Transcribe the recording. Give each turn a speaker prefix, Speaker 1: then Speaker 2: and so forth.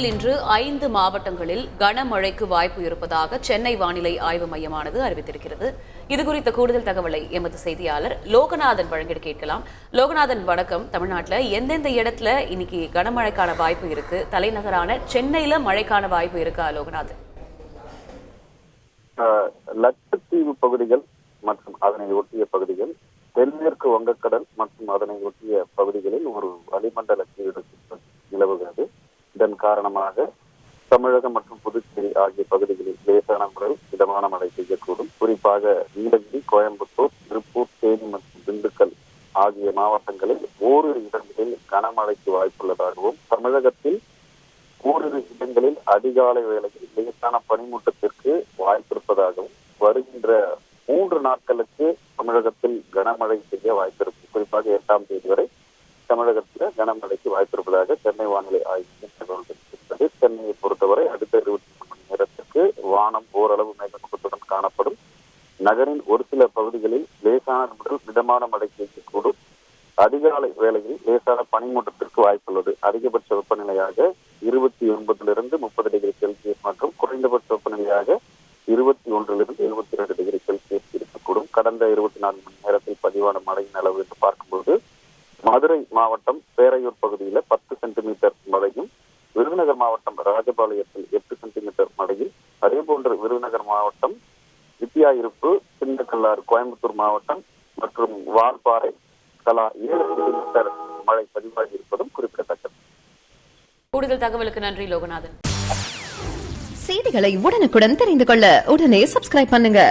Speaker 1: தமிழ்நாட்டில் இன்று 5 மாவட்டங்களில் கனமழைக்கு வாய்ப்பு இருப்பதாக சென்னை வானிலை ஆய்வு மையமானது அறிவித்திருக்கிறது. இதுகுறித்த கூடுதல் தகவலை எமது செய்தியாளர் லோகநாதன் வழங்கிட கேட்கலாம். லோகநாதன், வணக்கம். தமிழ்நாட்டில் எந்தெந்த இடத்துல இன்னைக்கு கனமழைக்கான வாய்ப்பு இருக்கு? தலைநகரான சென்னையில மழைக்கான வாய்ப்பு இருக்கா லோகநாதன்?
Speaker 2: லட்சத்தீவு பகுதிகள் மற்றும் அதனை ஒட்டிய பகுதிகள், தென்மேற்கு வங்கக்கடல் மற்றும் அதனை ஒட்டிய பகுதிகளில் ஒரு வளிமண்டல கீழடுக்கு நிலவுகிறது. இதன் காரணமாக தமிழகம் மற்றும் புதுச்சேரி ஆகிய பகுதிகளில் லேசான முதல் மிதமான மழை பெய்யக்கூடும். குறிப்பாக நீலகிரி, கோயம்புத்தூர், திருப்பூர், தேனி மற்றும் திண்டுக்கல் ஆகிய மாவட்டங்களில் ஓரிரு இடங்களில் கனமழைக்கு வாய்ப்புள்ளதாகவும், தமிழகத்தில் ஓரிரு இடங்களில் அதிகாலை வேளையில் லேசான பனிமூட்டத்திற்கு வாய்ப்பிருப்பதாகவும், வருகின்ற 3 நாட்களுக்கு தமிழகத்தில் கனமழை பெய்ய வாய்ப்பிருக்கும். குறிப்பாக 8ஆம் தேதி வரை தமிழகத்தில் கனமழைக்கு வாய்ப்பிருப்பதாக சென்னை வானிலை ஆய்வு மையம் தகவல் தெரிவித்திருக்கிறது. சென்னையை பொறுத்தவரை அடுத்த 24 மணி நேரத்திற்கு வானம் ஓரளவு மேகமூட்டத்துடன் காணப்படும். நகரின் ஒரு சில பகுதிகளில் லேசான முதல் மிதமான மழை பெய்யக்கூடும். அதிகாலை வேளையில் லேசான பனிமூட்டத்திற்கு வாய்ப்புள்ளது. அதிகபட்ச வெப்பநிலையாக 29 to 30 டிகிரி செல்சியஸ் மற்றும் குறைந்தபட்ச வெப்பநிலையாக 21 to 22 டிகிரி செல்சியஸ் இருக்கக்கூடும். கடந்த 24 மணி நேரத்தில் பதிவான மழையின் அளவு என்று பார்க்கும்போது, மதுரை மாவட்டம் பேரையூர் பகுதியில் 10 சென்டிமீட்டர் மழையும், விருதுநகர் மாவட்டம் ராஜபாளையத்தில் 8 சென்டிமீட்டர் மழையும், அதேபோன்று விருதுநகர் மாவட்டம் வித்தியாயிருப்பு, சின்னக்கல்லாறு, கோயம்புத்தூர் மாவட்டம் மற்றும் வால்பாறை தலா 7 சென்டிமீட்டர் மழை பதிவாகி இருப்பதும் குறிப்பிடத்தக்கது.
Speaker 1: கூடுதல் தகவலுக்கு நன்றி லோகநாதன்.
Speaker 3: செய்திகளை உடனுக்குடன் தெரிந்து கொள்ள உடனே சப்ஸ்கிரைப் பண்ணுங்க.